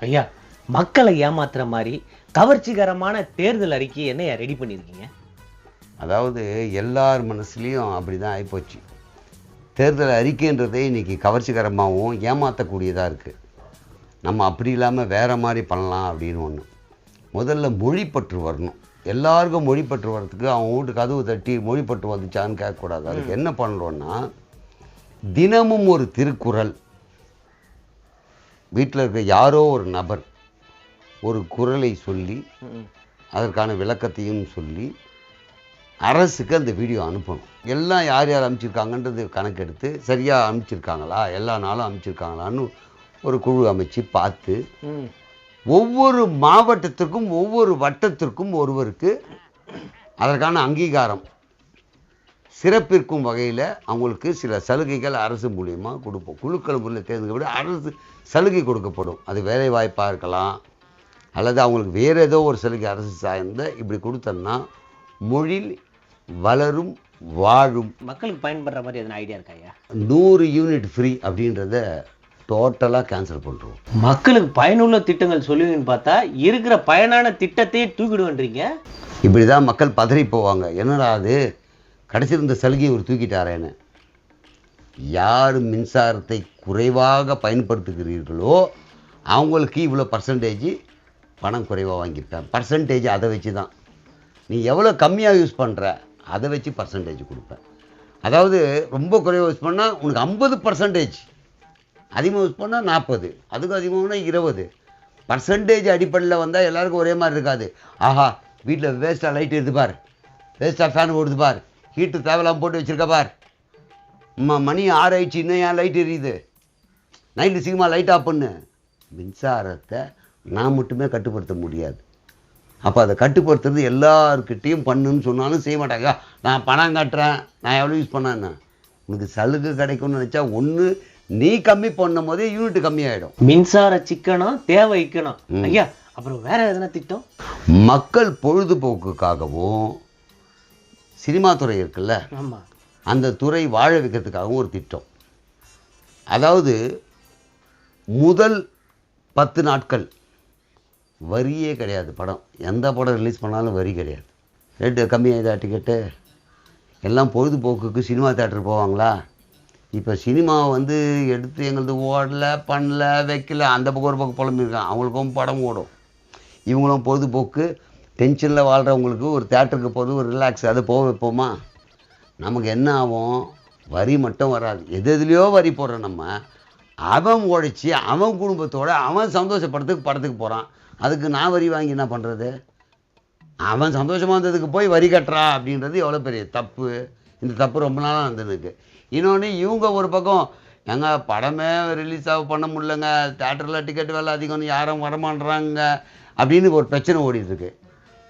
ஐயா, மக்களை ஏமாத்துற மாதிரி கவர்ச்சிகரமான தேர்தல் அறிக்கை என்னையா ரெடி பண்ணியிருக்கீங்க? அதாவது எல்லார் மனசுலேயும் அப்படி தான் ஆகிப்போச்சு. தேர்தல் அறிக்கைன்றதே இன்றைக்கி கவர்ச்சிகரமாகவும் ஏமாற்றக்கூடியதாக இருக்குது. நம்ம அப்படி இல்லாமல் வேறு மாதிரி பண்ணலாம் அப்படின்னு ஒன்று. முதல்ல மொழிப்பற்று வரணும். எல்லாருக்கும் மொழிப்பற்று வர்றதுக்கு அவங்க வீட்டு கதவு தட்டி மொழிப்பற்று வந்துச்சான்னு கேட்கக்கூடாது. அதுக்கு என்ன பண்ணுறோன்னா, தினமும் ஒரு திருக்குறள், வீட்டில் இருக்க யாரோ ஒரு நபர் ஒரு குறளை சொல்லி அதற்கான விளக்கத்தையும் சொல்லி அரசுக்கு அந்த வீடியோ அனுப்பணும். எல்லாம் யார் யார் அனுப்பிச்சிருக்காங்கன்றது கணக்கெடுத்து சரியாக அனுப்பிச்சிருக்காங்களா, எல்லா நாளும் அனுப்பிச்சிருக்காங்களான்னு ஒரு குழு அமைச்சு பார்த்து ஒவ்வொரு மாவட்டத்திற்கும் ஒவ்வொரு வட்டத்திற்கும் ஒருவருக்கு அதற்கான அங்கீகாரம் சிறப்பிற்கும் வகையில் அவங்களுக்கு சில சலுகைகள் அரசு மூலியமாக கொடுப்போம். குழுக்கள் முறையில் தேர்ந்தெடுக்கப்பட அரசு சலுகை கொடுக்கப்படும். அது வேலை வாய்ப்பாக இருக்கலாம், அல்லது அவங்களுக்கு வேறு ஏதோ ஒரு சலுகை அரசு சார்ந்த இப்படி கொடுத்தோம்னா மொழி வளரும் வாழும். மக்களுக்கு பயன்படுற மாதிரி எதனா ஐடியா இருக்காயா? 100 யூனிட் ஃப்ரீ அப்படின்றத டோட்டலாக கேன்சல் பண்ணுறோம். மக்களுக்கு பயனுள்ள திட்டங்கள் சொல்லுவீங்கன்னு பார்த்தா இருக்கிற பயனான திட்டத்தையே தூக்கிடுவேன்றீங்க. இப்படி தான் மக்கள் பதறி போவாங்க. என்னடா அது கடைசியிருந்த சலுகையை ஒரு தூக்கிட்டாரேன்னு. யார் மின்சாரத்தை குறைவாக பயன்படுத்துகிறீர்களோ அவங்களுக்கு இவ்வளோ பர்சன்டேஜ் பணம் குறைவாக வாங்கியிருப்பேன். பர்சன்டேஜ் அதை வச்சு தான். நீ எவ்வளோ கம்மியாக யூஸ் பண்ணுற அதை வச்சு பர்சன்டேஜ் கொடுப்பேன். அதாவது ரொம்ப குறைவாக யூஸ் பண்ணால் உனக்கு 50%, அதிகமாக யூஸ் பண்ணால் 40, அதுக்கு அதிகமாகனா 20. பர்சன்டேஜ் அடிப்படையில் வந்தால் எல்லாருக்கும் ஒரே மாதிரி இருக்காது. ஆஹா, வீட்டில் வேஸ்ட்டாக லைட் எடுத்து பார், வேஸ்ட்டாக ஃபேன் ஓடுது பார், ஹீட்டு தேவையில்லாமல் போட்டு வச்சுருக்க பார், மணி 6 ஆயிடுச்சு இன்னும் ஏன் லைட் எரியுது, நைட்டு சீக்கிரமாக லைட் ஆஃப் பண்ணு. மின்சாரத்தை நான் மட்டுமே கட்டுப்படுத்த முடியாது. அப்போ அதை கட்டுப்படுத்துறது எல்லாருக்கிட்டையும் பண்ணுன்னு சொன்னாலும் செய்ய மாட்டாங்க. நான் பணம் கட்டுறேன், நான் எவ்வளோ யூஸ் பண்ணேன்னா, உனக்கு சலுகை கிடைக்கும்னு நினச்சா ஒன்று நீ கம்மி பண்ணும் போதே யூனிட் கம்மியாயிடும். மின்சார சிக்கனம் தேவை இக்கணும். ஐயா, அப்புறம் வேற எதனா திட்டம்? மக்கள் பொழுதுபோக்குக்காகவும் சினிமா துறை இருக்குல்ல, ஆமாம், அந்த துறை வாழ வைக்கிறதுக்காகவும் ஒரு திட்டம். அதாவது முதல் 10 நாட்கள் வரியே கிடையாது. படம் எந்த படம் ரிலீஸ் பண்ணாலும் வரி கிடையாது. ரேட்டு கம்மியாகிதா டிக்கெட்டு? எல்லாம் பொழுதுபோக்குக்கு சினிமா தேட்டர் போவாங்களா? இப்போ சினிமா வந்து எடுத்து எங்களது ஓடலை பண்ணல வைக்கல, அந்த பக்கம் ஒரு பக்கம் புலம்பிருக்கான். அவங்களுக்கும் படம் ஓடும். இவங்களும் பொழுதுபோக்கு டென்ஷனில் வாழ்கிறவங்களுக்கு ஒரு தேட்டருக்கு போகிறது ஒரு ரிலாக்ஸ், அதை போக வைப்போமா? நமக்கு என்ன ஆகும்? வரி மட்டும் வராது, எதுலேயோ வரி போடுறோம் நம்ம. அவன் உழைச்சி அவன் குடும்பத்தோடு அவன் சந்தோஷப்படுறதுக்கு படத்துக்கு போகிறான். அதுக்கு நான் வரி வாங்கி என்ன பண்ணுறது? அவன் சந்தோஷமாக இருந்ததுக்கு போய் வரி கட்டுறா அப்படின்றது எவ்வளோ பெரிய தப்பு. இந்த தப்பு ரொம்ப நாளாக இருந்ததுக்கு. இன்னொன்று, இவங்க ஒரு பக்கம் எங்க படமே ரிலீஸ் பண்ண முடியலங்க, தேட்டரில் டிக்கெட் விலை அதிகம்னு யாரும் வரமாட்டுறாங்க அப்படின்னு ஒரு பிரச்சனை ஓடிட்டுருக்கு.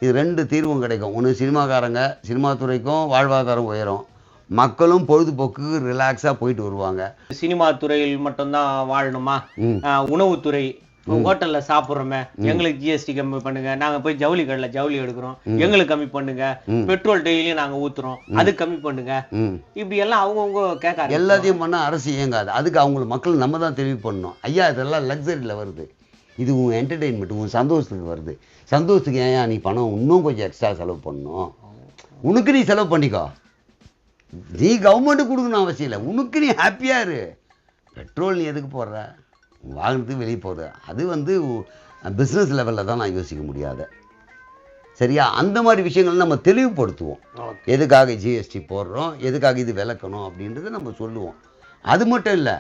இது 2 தீர்வும் கிடைக்கும். ஒன்று, சினிமாக்காரங்க சினிமா துறைக்கும் வாழ்வாதாரம் உயரும், மக்களும் பொழுதுபோக்கு ரிலாக்ஸாக போயிட்டு வருவாங்க. சினிமா துறையில் மட்டும்தான் வாழணுமா? உணவுத்துறை, ஹோட்டல்ல சாப்பிட்றோமே, எங்களுக்கு ஜிஎஸ்டி கம்மி பண்ணுங்க, நாங்க போய் ஜவுளி கடையில் ஜவுளி எடுக்கிறோம், எங்களுக்கு கம்மி பண்ணுங்க, பெட்ரோல் டெய்லியும் நாங்க ஊத்துறோம், அது கம்மி பண்ணுங்க, இப்படி எல்லாம் அவங்கவுங்க கேட்க எல்லாத்தையும் பண்ணால் அரசு இயங்காது. அதுக்கு அவங்களுக்கு மக்கள் நம்ம தான் தெளிவு பண்ணணும். ஐயா, இதெல்லாம் லக்ஸரியில் வருது, இது உன் என்டர்டெயின்மெண்ட், உன் சந்தோஷத்துக்கு வருது. சந்தோஷத்துக்கு ஏன் நீ பணம் இன்னும் கொஞ்சம் எக்ஸ்ட்ரா செலவு பண்ணணும்? உனக்கு நீ செலவு பண்ணிக்கோ, நீ கவர்மெண்ட்டுக்கு கொடுக்கணும் அவசியம் இல்லை. உனக்கு நீ ஹாப்பியாக இரு. பெட்ரோல் நீ எதுக்கு போடுற? வாங்கினதுக்கு வெளியே போகுது. அது வந்து பிஸ்னஸ் லெவலில் தான் நான் யோசிக்க முடியாத. சரியா? அந்த மாதிரி விஷயங்கள் நம்ம தெளிவுபடுத்துவோம். எதுக்காக ஜிஎஸ்டி போடுறோம், எதுக்காக இது விளக்கணும் அப்படின்றத நம்ம சொல்லுவோம். அது மட்டும் இல்லை,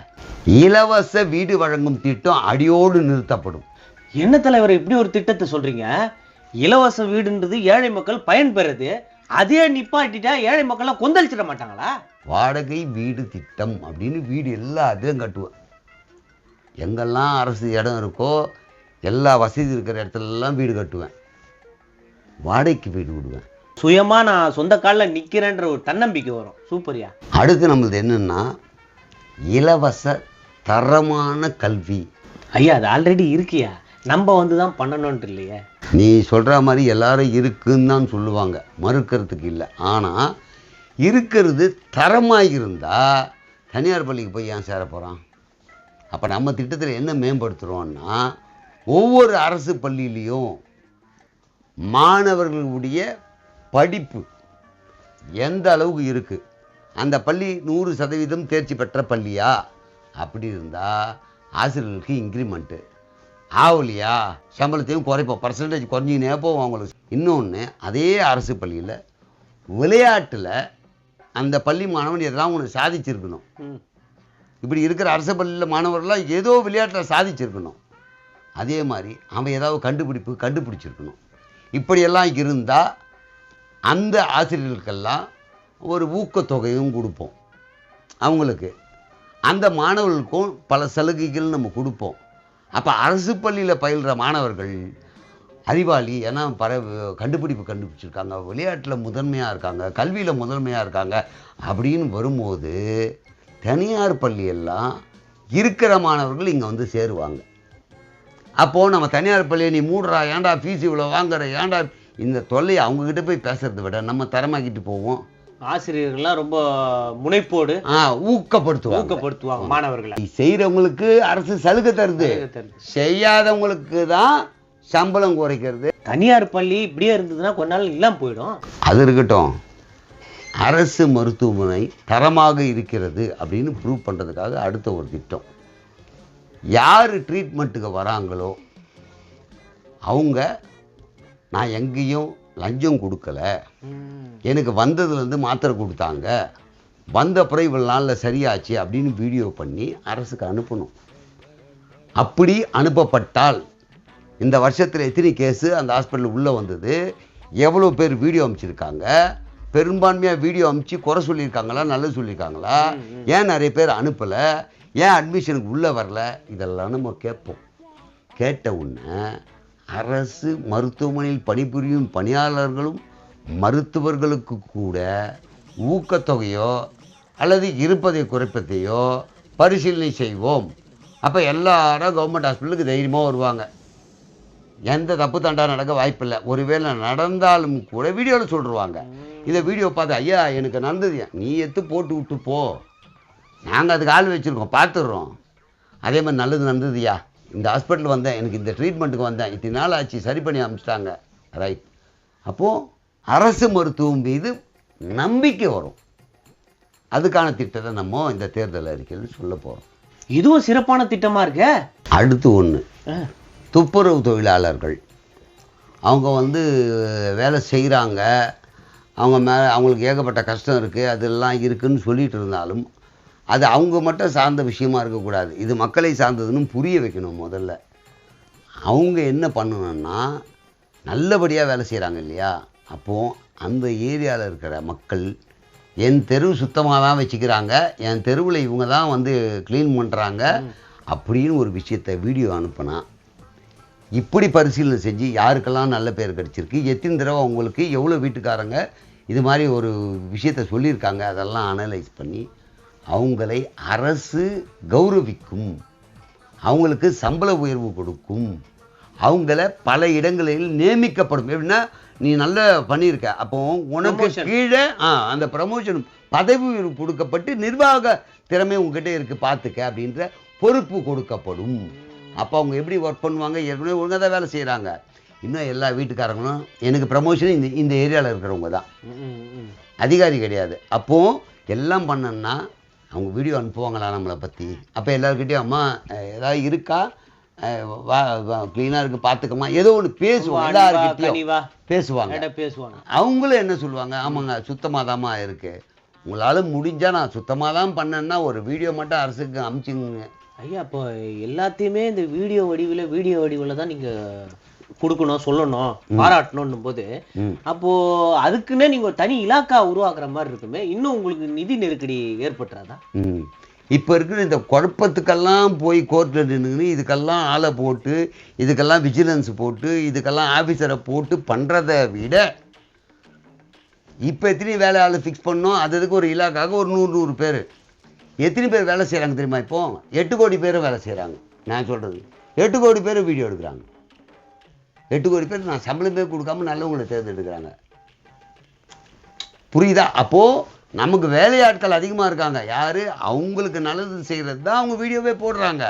இலவச வீடு வழங்கும் திட்டம் அடியோடு நிறுத்தப்படும். என்ன தலைவர் இப்படி ஒரு திட்டத்தை சொல்றீங்க? இலவச வீடுன்றது ஏழை மக்கள் பயன்பெறுது, அதே நிப்பாட்டிட்டா ஏழை மக்கள்லாம் கொந்தளிச்சிட மாட்டாங்களா? வாடகை வீடு திட்டம் அப்படின்னு வீடு எல்லா இதுவும் கட்டுவேன். எங்கெல்லாம் அரசு இடம் இருக்கோ எல்லா வசதி இருக்கிற இடத்துலலாம் வீடு கட்டுவேன், வாடகைக்கு வீடு விடுவேன். சுயமா நான் சொந்த காலில் நிற்கிறேன்ற ஒரு தன்னம்பிக்கை வரும். சூப்பரியா. அடுத்து நம்மளது என்னன்னா, இலவச தரமான கல்வி. ஐயா, அது ஆல்ரெடி இருக்கியா, நம்ம வந்து தான் பண்ணணும்ன்ட்டு இல்லையே. நீ சொல்கிற மாதிரி எல்லாரும் இருக்குன்னு தான் சொல்லுவாங்க, மறுக்கிறதுக்கு இல்லை. ஆனால் இருக்கிறது தரமாக இருந்தால் தனியார் பள்ளிக்கு போய் ஏன் சேர போகிறான்? அப்போ நம்ம திட்டத்தில் என்ன மேம்படுத்துகிறோன்னா, ஒவ்வொரு அரசு பள்ளியிலையும் மாணவர்களுடைய படிப்பு எந்த அளவுக்கு இருக்குது, அந்த பள்ளி 100% தேர்ச்சி பெற்ற பள்ளியா, அப்படி இருந்தால் ஆசிரியர்களுக்கு இன்க்ரிமெண்ட்டு ஆகலையா சம்பளத்தையும் குறைப்போம், பர்சன்டேஜ் குறைஞ்சினே போவோம் அவங்களுக்கு. இன்னொன்று, அதே அரசு பள்ளியில் விளையாட்டில் அந்த பள்ளி மாணவன் எதெல்லாம் ஒன்று சாதிச்சிருக்கணும். இப்படி இருக்கிற அரசு பள்ளியில் மாணவர்கள்லாம் ஏதோ விளையாட்டில் சாதிச்சிருக்கணும். அதே மாதிரி அவன் ஏதாவது கண்டுபிடிச்சிருக்கணும். இப்படியெல்லாம் இருந்தால் அந்த ஆசிரியர்களுக்கெல்லாம் ஒரு ஊக்கத்தொகையும் கொடுப்போம். அவங்களுக்கு அந்த மாணவர்களுக்கும் பல சலுகைகள் நம்ம கொடுப்போம். அப்போ அரசு பள்ளியில் பயில்கிற மாணவர்கள் அறிவாளி, ஏன்னா கண்டுபிடிச்சிருக்காங்க, விளையாட்டில் முதன்மையாக இருக்காங்க, கல்வியில் முதன்மையாக இருக்காங்க அப்படின்னு வரும்போது தனியார் பள்ளியெல்லாம் இருக்கிற மாணவர்கள் இங்கே வந்து சேருவாங்க. அப்போது நம்ம தனியார் பள்ளியை நீ மூடுறா, ஏன்டா ஃபீஸ் இவ்வளோ வாங்குற, ஏன்டா இந்த தொல்லையை அவங்கக்கிட்ட போய் பேசுறதை விட நம்ம தரமாக்கிட்டு போவோம். ஆசிரியர்கள்லாம் ரொம்ப முனைப்போடு ஊக்கப்படுத்துவாங்க மாணவர்களை. செய்கிறவங்களுக்கு அரசு சலுகை தருது, செய்யாதவங்களுக்கு தான் சம்பளம் குறைக்கிறது. தனியார் பள்ளி இப்படியே இருந்ததுன்னா கொஞ்ச நாள் இல்லாமல் போயிடும். அது இருக்கட்டும், அரசு மருத்துவமனை தரமாக இருக்கிறது அப்படின்னு ப்ரூவ் பண்ணுறதுக்காக அடுத்த ஒரு திட்டம். யார் ட்ரீட்மெண்ட்டுக்கு வராங்களோ அவங்க, நான் எங்கேயும் லஞ்சம் கொடுக்கல, எனக்கு வந்ததுலேருந்து மாத்திரை கொடுத்தாங்க, வந்த அப்புறம் இவ்வளோ நாளில் சரியாச்சு அப்படின்னு வீடியோ பண்ணி அரசுக்கு அனுப்பணும். அப்படி அனுப்பப்பட்டால் இந்த வருஷத்தில் எத்தனை கேஸு அந்த ஹாஸ்பிட்டலில் உள்ளே வந்தது, எவ்வளோ பேர் வீடியோ அனுப்பிச்சிருக்காங்க, பெரும்பான்மையாக வீடியோ அனுப்பிச்சு குறை சொல்லியிருக்காங்களா, நல்லது சொல்லியிருக்காங்களா, ஏன் நிறைய பேர் அனுப்பலை, ஏன் அட்மிஷனுக்கு உள்ளே வரல, இதெல்லாம் நம்ம கேட்போம். கேட்ட உடனே அரசு மருத்துவமனையில் பணிபுரியும் பணியாளர்களும் மருத்துவர்களுக்கு கூட ஊக்கத்தொகையோ அல்லது இருப்பதை குறைப்பதையோ பரிசீலனை செய்வோம். அப்போ எல்லாரும் கவர்மெண்ட் ஹாஸ்பிட்டலுக்கு தைரியமாக வருவாங்க. எந்த தப்பு தண்டா நடக்க வாய்ப்பில்லை. ஒருவேளை நடந்தாலும் கூட வீடியோவில் சொல்லிடுவாங்க. இதை வீடியோ பார்த்து, ஐயா எனக்கு நடந்தது, நீ எடுத்து போட்டு விட்டு போ, நாங்கள் அதுக்கு ஆள் வச்சுருக்கோம், பார்த்துடுறோம். அதே மாதிரி நல்லது நடந்ததுயா, இந்த ஹாஸ்பிட்டல் வந்தேன், எனக்கு இந்த ட்ரீட்மெண்ட்டுக்கு வந்தேன், இத்தனை நாள் ஆச்சு, சரி பண்ணி அனுப்பிச்சிட்டாங்க, ரைட். அப்போது அரசு மருத்துவம் மீது நம்பிக்கை வரும். அதுக்கான திட்டத்தை நம்ம இந்த தேர்தல் அறிக்கையில் சொல்ல போகிறோம். இதுவும் சிறப்பான திட்டமாக இருக்க. அடுத்து ஒன்று, துப்புரவு தொழிலாளர்கள் அவங்க வந்து வேலை செய்கிறாங்க, அவங்க மேலே அவங்களுக்கு ஏகப்பட்ட கஷ்டம் இருக்குது, அதெல்லாம் இருக்குதுன்னு சொல்லிகிட்டு இருந்தாலும் அது அவங்க மட்டும் சார்ந்த விஷயமா இருக்கக்கூடாது, இது மக்களை சார்ந்ததுன்னு புரிய வைக்கணும். முதல்ல அவங்க என்ன பண்ணணும்னா, நல்லபடியாக வேலை செய்கிறாங்க இல்லையா, அப்போது அந்த ஏரியாவில் இருக்கிற மக்கள் என் தெருவு சுத்தமாக தான் வச்சுக்கிறாங்க, என் தெருவில் இவங்க தான் வந்து க்ளீன் பண்ணுறாங்க அப்படின்னு ஒரு விஷயத்தை வீடியோ அனுப்பினா, இப்படி பரிசீலனை செஞ்சு யாருக்கெல்லாம் நல்ல பேர் கிடச்சிருக்கு, எத்தனை தடவை அவங்களுக்கு எவ்வளோ வீட்டுக்காரங்க இது மாதிரி ஒரு விஷயத்தை சொல்லியிருக்காங்க, அதெல்லாம் அனலைஸ் பண்ணி அவங்களை அரசு கௌரவிக்கும், அவங்களுக்கு சம்பள உயர்வு கொடுக்கும், அவங்கள பல இடங்களில் நியமிக்கப்படும். எப்படின்னா, நீ நல்லா பண்ணியிருக்க, அப்போ உனக்கு கீழே அந்த ப்ரமோஷன் பதவி உயர்வு கொடுக்கப்பட்டு நிர்வாக திறமை உங்ககிட்ட இருக்குது பார்த்துக்க அப்படின்ற பொறுப்பு கொடுக்கப்படும். அப்போ அவங்க எப்படி ஒர்க் பண்ணுவாங்க, ஏற்கனவே ஒழுங்காக தான் வேலை செய்கிறாங்க. இன்னும் எல்லா வீட்டுக்காரங்களும் எனக்கு ப்ரமோஷன் இந்த ஏரியாவில் இருக்கிறவங்க தான், அதிகாரி கிடையாது. அப்போது எல்லாம் பண்ணன்னா அவங்க வீடியோ அனுப்புவாங்களா நம்மளை பற்றி? அப்போ எல்லாருக்கிட்டையும் அம்மா ஏதாவது இருக்கா, க்ளீனாக இருக்குது பார்த்துக்கம்மா, ஏதோ ஒன்று பேசுவாங்க, எல்லாருக்கிட்டையும் பேசுவாங்க. அவங்களும் என்ன சொல்லுவாங்க, ஆமாங்க சுத்தமாக தாம்மா இருக்குது, உங்களால் முடிஞ்சால் நான் சுத்தமாக தான் பண்ணேன்னா ஒரு வீடியோ மட்டும் அரசுக்கு அனுப்பிச்சிங்க. ஐயா, அப்போ எல்லாத்தையுமே இந்த வீடியோ வடிவில் தான் நீங்கள் கொடுக்கணும், சொல்லணும், பாராட்டணும் போது, அப்போ அதுக்குன்னே நீங்க ஒரு தனி இலாக்கா உருவாக்குற மாதிரி இருக்குமே, இன்னும் உங்களுக்கு நிதி நெருக்கடி ஏற்பட்டுறாதா? இப்போ இருக்கிற இந்த குழப்பத்துக்கெல்லாம் போய் கோர்ட்டில் நின்று இதுக்கெல்லாம் ஆளை போட்டு, இதுக்கெல்லாம் விஜிலன்ஸ் போட்டு, இதுக்கெல்லாம் ஆஃபீஸரை போட்டு பண்ணுறதை விட இப்போ எத்தனை வேலை ஆள் ஃபிக்ஸ் பண்ணோம், அதுக்கு ஒரு இலாக்காக ஒரு 100 பேர், எத்தனை பேர் வேலை செய்கிறாங்க தெரியுமா? இப்போ 8 கோடி பேர் வேலை செய்கிறாங்க. நான் சொல்கிறது 8 கோடி பேர் வீடியோ எடுக்கிறாங்க. 8 கோடி பேர் நான் சம்பளமே கொடுக்காம நல்லவங்களை தேர்ந்தெடுக்கிறாங்க. புரியுதா? அப்போது நமக்கு வேலையாட்கள் அதிகமாக இருக்காங்க. யார்? அவங்களுக்கு நல்லது செய்கிறது தான் அவங்க வீடியோவே போடுறாங்க.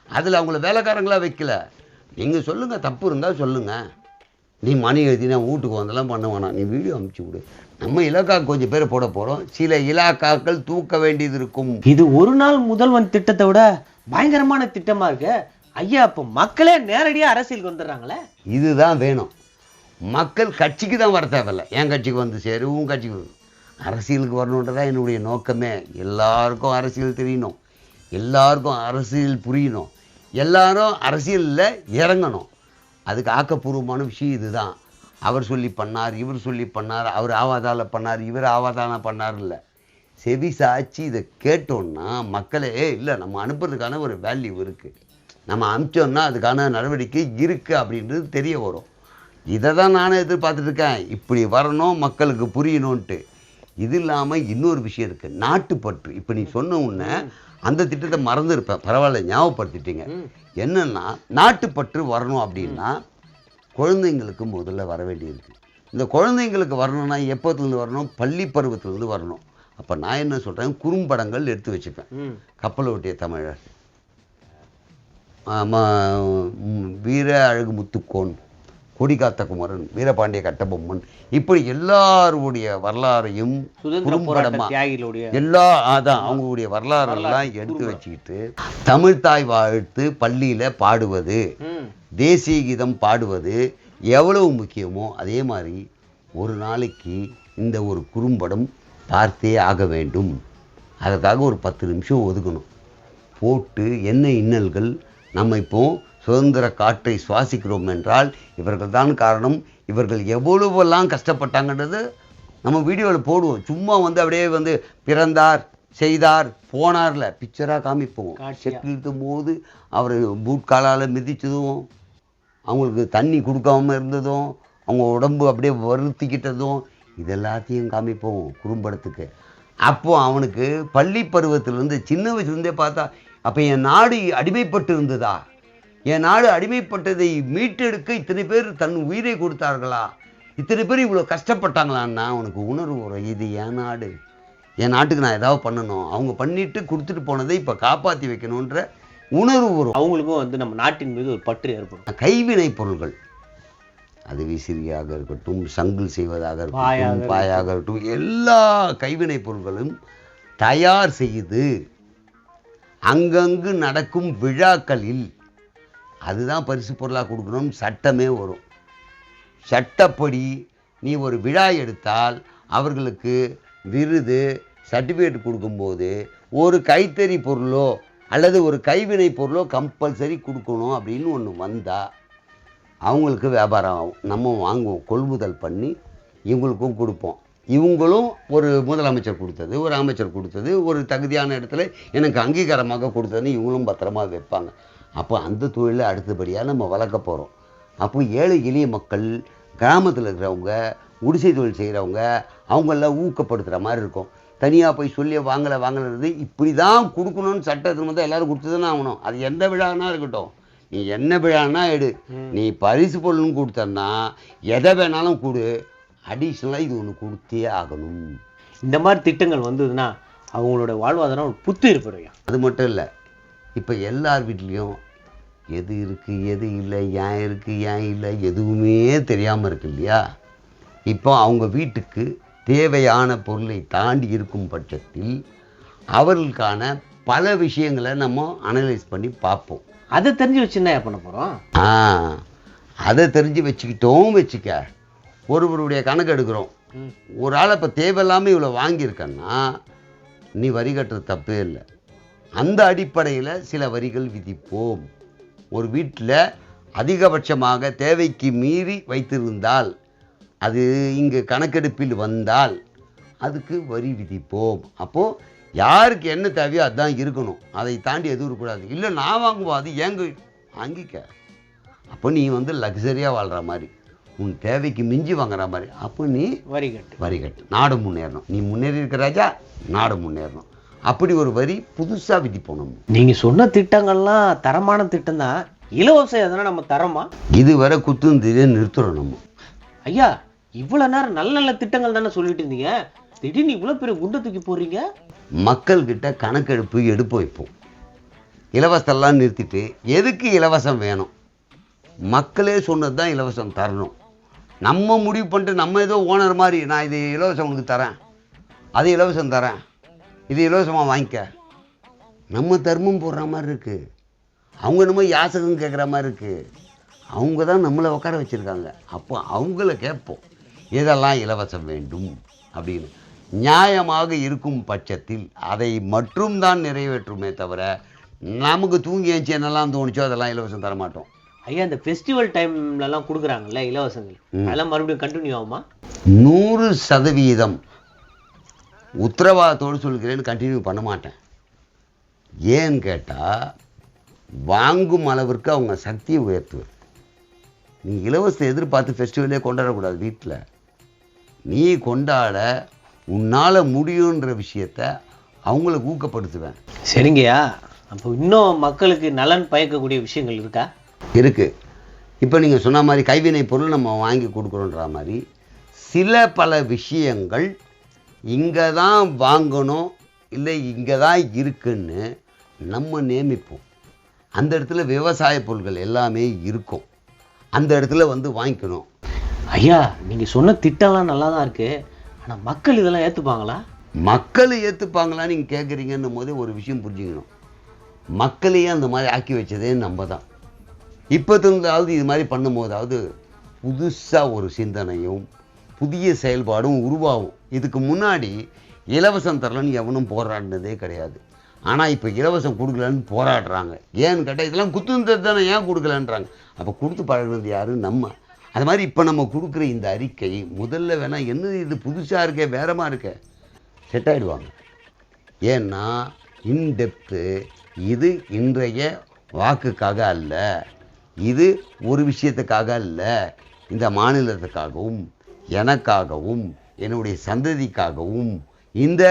அதில் அவங்கள வேலைக்காரங்களாக வைக்கல. நீங்கள் சொல்லுங்கள், தப்பு இருந்தால் சொல்லுங்கள். நீ மணி எழுதினா வீட்டுக்கு வந்தெல்லாம் பண்ண வேணாம், நீ வீடியோ அனுப்பிச்சி விடு. நம்ம இலாக்கா கொஞ்சம் பேரை போட போகிறோம், சில இலாக்காக்கள் தூக்க வேண்டியது இருக்கும். இது ஒரு நாள் முதல்வன் திட்டத்தை விட பயங்கரமான திட்டமா இருக்கு ஐயா. அப்போ மக்களே நேரடியாக அரசியலுக்கு வந்துடுறாங்களே. இதுதான் வேணும். மக்கள் கட்சிக்கு தான் வர தேவையில்லை. என் கட்சிக்கு வந்து சேரு, உன் கட்சிக்கு அரசியலுக்கு வரணுன்றதான் என்னுடைய நோக்கமே. எல்லாருக்கும் அரசியல் தெரியணும், எல்லாருக்கும் அரசியல் புரியணும், எல்லாரும் அரசியலில் இறங்கணும். அதுக்கு ஆக்கப்பூர்வமான விஷயம் இதுதான். அவர் சொல்லி பண்ணார், இவர் சொல்லி பண்ணார், அவர் ஆவாதால பண்ணார், இவர் ஆவாதான பண்ணார் இல்லை. செவி சாட்சி இதை கேட்டோன்னா மக்களே இல்லை, நம்ம அனுப்புறதுக்கான ஒரு வேல்யூ இருக்குது, நம்ம அனுப்பிச்சோன்னா அதுக்கான நடவடிக்கை இருக்குது அப்படின்றது தெரிய வரும். இதை தான் நானும் எதிர்பார்த்துட்ருக்கேன். இப்படி வரணும், மக்களுக்கு புரியணுன்ட்டு. இது இல்லாமல் இன்னொரு விஷயம் இருக்குது, நாட்டுப்பற்று. இப்போ நீ சொன்ன உடனே அந்த திட்டத்தை மறந்துருப்பேன், பரவாயில்ல ஞாபகப்படுத்திட்டீங்க. என்னென்னா நாட்டுப்பற்று வரணும் அப்படின்னா குழந்தைங்களுக்கு முதல்ல வர வேண்டியிருக்கு. இந்த குழந்தைங்களுக்கு வரணும்னா எப்போத்துலேருந்து வரணும்? பள்ளி பருவத்திலேருந்து வரணும். அப்போ நான் என்ன சொல்கிறேன், குறும்படங்கள் எடுத்து வச்சுப்பேன். கப்பல் ஓட்டிய தமிழர், வீர அழகு முத்துக்கோன், கொடிகாத்த குமரன், வீரபாண்டிய கட்டபொம்மன், இப்படி எல்லாருடைய வரலாறையும் குறும்படமா அதான் அவங்களுடைய வரலாறெல்லாம் எடுத்து வச்சுக்கிட்டு தமிழ் தாய் வாழ்த்து பள்ளியில பாடுவது, தேசிய கீதம் பாடுவது எவ்வளவு முக்கியமோ அதே மாதிரி ஒரு நாளைக்கு இந்த ஒரு குறும்படம் பார்த்தே ஆக வேண்டும். அதற்காக ஒரு 10 நிமிஷம் ஒதுக்கணும். போட்டு என்ன இன்னல்கள், நம்ம இப்போ சுதந்திர காற்றை சுவாசிக்கிறோம் என்றால் இவர்கள் தான் காரணம், இவர்கள் எவ்வளவெல்லாம் கஷ்டப்பட்டாங்கன்றது நம்ம வீடியோவில் போடுவோம். சும்மா வந்து அப்படியே வந்து பிறந்தார் செய்தார் போனார்ல பிக்சராக காமிப்போம். செட்டில் இருக்கும் போது அவர் பூட் காலால் மிதித்ததும், அவங்களுக்கு தண்ணி கொடுக்காம இருந்ததும், அவங்க உடம்பு அப்படியே வருத்திக்கிட்டதும், இது எல்லாத்தையும் காமிப்போம் குறும்படத்துக்கு. அப்போது அவனுக்கு பள்ளி பருவத்திலேருந்து சின்ன வயசுலேருந்தே பார்த்தா, அப்போ என் நாடு அடிமைப்பட்டு இருந்ததா, என் நாடு அடிமைப்பட்டதை மீட்டெடுக்க இத்தனை பேர் தன் உயிரை கொடுத்தார்களா, இத்தனை பேர் இவ்வளோ கஷ்டப்பட்டாங்களான்னா அவனுக்கு உணர்வு வரும். இது என் நாடு, என் நாட்டுக்கு நான் ஏதாவது பண்ணணும், அவங்க பண்ணிட்டு கொடுத்துட்டு போனதை இப்போ காப்பாற்றி வைக்கணுன்ற உணர்வு வரும். அவங்களுக்கும் வந்து நம்ம நாட்டின் மீது ஒரு பற்று ஏற்படும். கைவினை பொருள்கள், அது விசிறியாக இருக்கட்டும், சங்கில் செய்வதாக இருக்கட்டும், பாயாக இருக்கட்டும், எல்லா கைவினை பொருட்களும் தயார் செய்து அங்கங்கு நடக்கும் விழாக்களில் அதுதான் பரிசு பொருளாக கொடுக்கணும் சட்டமே வரும். சட்டப்படி நீ ஒரு விழா எடுத்தால் அவர்களுக்கு விருது சர்டிஃபிகேட் கொடுக்கும்போது ஒரு கைத்தறி பொருளோ அல்லது ஒரு கைவினை பொருளோ கம்பல்சரி கொடுக்கணும் அப்படின்னு ஒன்று வந்தால் அவங்களுக்கு வியாபாரம் ஆகும். நம்ம வாங்குவோம், கொள்முதல் பண்ணி இவங்களுக்கும் கொடுப்போம். இவங்களும் ஒரு முதலமைச்சர் கொடுத்தது, ஒரு அமைச்சர் கொடுத்தது, ஒரு தகுதியான இடத்துல எனக்கு அங்கீகாரமாக கொடுத்ததுன்னு இவங்களும் பத்திரமா வைப்பாங்க. அப்போ அந்த தொழிலை அடுத்தபடியாக நம்ம வளர்க்க போகிறோம். அப்போ ஏழை எளிய மக்கள், கிராமத்தில் இருக்கிறவங்க, குடிசை தொழில் செய்கிறவங்க, அவங்களெல்லாம் ஊக்கப்படுத்துகிற மாதிரி இருக்கும். தனியாக போய் சொல்லி வாங்கலைன்றது இப்படி தான் கொடுக்கணும்னு சட்டத்தில் வந்து எல்லோரும் கொடுத்து தானே ஆகணும். அது எந்த விழானா இருக்கட்டும், நீ என்ன விழானா எடு, நீ பரிசு பொருள்னு கொடுத்தன்னா எதை வேணாலும் கொடு, அடிஷ்னலாக இது ஒன்று கொடுத்தே ஆகணும். இந்த மாதிரி திட்டங்கள் வந்ததுன்னா அவங்களோட வாழ்வாதாரம் ஒரு புத்து ஏற்படும். அது மட்டும் இல்லை, இப்போ எல்லார் வீட்லேயும் எது இருக்குது எது இல்லை, ஏன் இருக்குது ஏன் இல்லை எதுவுமே தெரியாமல் இருக்கு இல்லையா. இப்போ அவங்க வீட்டுக்கு தேவையான பொருளை தாண்டி இருக்கும் பட்சத்தில் அவர்களுக்கான பல விஷயங்களை நம்ம அனலைஸ் பண்ணி பார்ப்போம். அதை தெரிஞ்சு வச்சுன்னா பண்ண போகிறோம். அதை தெரிஞ்சு வச்சுக்க ஒருவருடைய கணக்கு எடுக்கிறோம். ஒரு ஆளை இப்போ தேவையில்லாமல் இவ்வளோ வாங்கியிருக்கன்னா நீ வரி கட்டுறது தப்பே இல்லை. அந்த அடிப்படையில் சில வரிகள் விதிப்போம். ஒரு வீட்டில் அதிகபட்சமாக தேவைக்கு மீறி வைத்திருந்தால், அது இங்கு கணக்கெடுப்பில் வந்தால் அதுக்கு வரி விதிப்போம். அப்போது யாருக்கு என்ன தேவையோ அதுதான் இருக்கணும், அதை தாண்டி எதுவும் இருக்கக்கூடாது. இல்லை நான் வாங்குவோம், அது ஏங்க வாங்கிக்க. அப்போ நீ வந்து லக்ஸரியாக வாழ்கிற மாதிரி, உன் தேவைக்கு மிஞ்சி வாங்குற மாதிரி, அப்போ நீ வரி கட்டு. நாடு முன்னேறணும். நீ முன்னேறி இருக்கிற ராஜா, நாடு முன்னேறணும். அப்படி ஒரு வரி புதுசாக விதிப்போம். நம்ம நீங்கள் சொன்ன திட்டங்கள்லாம் தரமான திட்டம் தான். இலவசம் எதனா நம்ம தரமா? இதுவரை குத்துந்திரியை நிறுத்துறோம் நம்ம. ஐயா, இவ்வளோ நேரம் நல்ல நல்ல திட்டங்கள் தானே சொல்லிட்டு இருந்தீங்க, திடீர்னு இவ்வளோ பெரிய குண்டை தூக்கி போடுறீங்க. மக்கள்கிட்ட கணக்கெடுப்பு எடுப்பு வைப்போம். இலவசம்லாம் நிறுத்திட்டு எதுக்கு இலவசம் வேணும், மக்களே சொன்னது தான் இலவசம் தரணும். நம்ம முடிவு பண்ணிட்டு நம்ம ஏதோ ஓனர் மாதிரி நான் இது இலவசம் உனக்கு தரேன், அது இலவசம் தரேன், இது இலவசமாக வாங்கிக்க, நம்ம தர்மம் போடுற மாதிரி இருக்குது. அவங்க நம்ம யாசகம் கேட்குற மாதிரி இருக்குது. அவங்க தான் நம்மளை உட்கார வச்சுருக்காங்க. அப்போ அவங்கள கேட்போம் இதெல்லாம் இலவசம் வேண்டும் அப்படின்னு. நியாயமாக இருக்கும் பட்சத்தில் அதை மட்டும் தான் நிறைவேற்றுமே தவிர நமக்கு தூங்கி ஏஞ்சி என்னெல்லாம் தோணுச்சோ அதெல்லாம் இலவசம் தரமாட்டோம். ஐயா, இந்த ஃபெஸ்டிவல் டைம்லலாம் கொடுக்குறாங்கல்ல இலவசங்கள், அதெல்லாம் மறுபடியும் கண்டினியூ ஆகுமா? 100% உத்தரவாதத்தோடு சொல்கிறேன்னு கண்டினியூ பண்ண மாட்டேன். ஏன்னு கேட்டால் வாங்கும் அளவிற்கு அவங்க சக்தியை உயர்த்துவது. நீ இலவசத்தை எதிர்பார்த்து ஃபெஸ்டிவலே கொண்டாடக்கூடாது. வீட்டில் நீ கொண்டாட உன்னால் முடியுன்ற விஷயத்த அவங்களுக்கு ஊக்கப்படுத்துவேன். சரிங்கய்யா, அப்போ இன்னும் மக்களுக்கு நலன் பயக்கக்கூடிய விஷயங்கள் இருக்கா? இருக்குது. இப்போ நீங்கள் சொன்ன மாதிரி கைவினை பொருள் நம்ம வாங்கி கொடுக்குறோன்ற மாதிரி சில பல விஷயங்கள் இங்கே தான் வாங்கணும், இல்லை இங்கே தான் இருக்குன்னு நம்ம நியமிப்போம். அந்த இடத்துல விவசாய பொருட்கள் எல்லாமே இருக்கும், அந்த இடத்துல வந்து வாங்கிக்கணும். ஐயா, நீங்கள் சொன்ன திட்டம்லாம் நல்லா தான் இருக்குது, ஆனால் மக்கள் இதெல்லாம் ஏற்றுப்பாங்களா? மக்கள் ஏற்றுப்பாங்களான்னு நீங்கள் கேட்குறீங்கன்னும் போதே ஒரு விஷயம் புரிஞ்சுக்கணும். மக்களையே அந்த மாதிரி ஆக்கி வச்சதே நம்ம தான். இப்போ இருந்தாவது இது மாதிரி பண்ணும்போதாவது புதுசாக ஒரு சிந்தனையும் புதிய செயல்பாடும் உருவாகும். இதுக்கு முன்னாடி இலவசம் தரலன்னு எவனும் போராடினதே கிடையாது. ஆனால் இப்போ இலவசம் கொடுக்கலன்னு போராடுறாங்க. ஏன்னு கேட்டால் இதெல்லாம் குத்துந்தது தானே, ஏன் கொடுக்கலன்றாங்க. அப்போ கொடுத்து பழகினது யாரு? நம்ம. அது மாதிரி இப்போ நம்ம கொடுக்குற இந்த அறிக்கை முதல்ல வேணால் என்ன இது புதுசாக இருக்கே, வேறமாக இருக்க, செட் ஆகிடுவாங்க. ஏன்னா இன்டெப்த்து இது இன்றைய வாக்குக்காக அல்ல, இது ஒரு விஷயத்துக்காக அல்ல, இந்த மாநிலத்துக்காகவும் எனக்காகவும் என்னுடைய சந்ததிக்காகவும் இந்த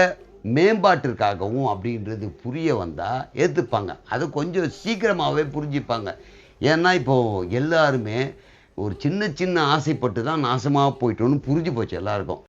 மேம்பாட்டிற்காகவும் அப்படின்றது புரிய வந்தால் ஏற்றுப்பாங்க. அது கொஞ்சம் சீக்கிரமாகவே புரிஞ்சுப்பாங்க. ஏன்னா இப்போது எல்லாருமே ஒரு சின்ன சின்ன ஆசைப்பட்டு தான் நாசமாக போயிட்டோன்னு புரிஞ்சு போச்சு எல்லாருக்கும்.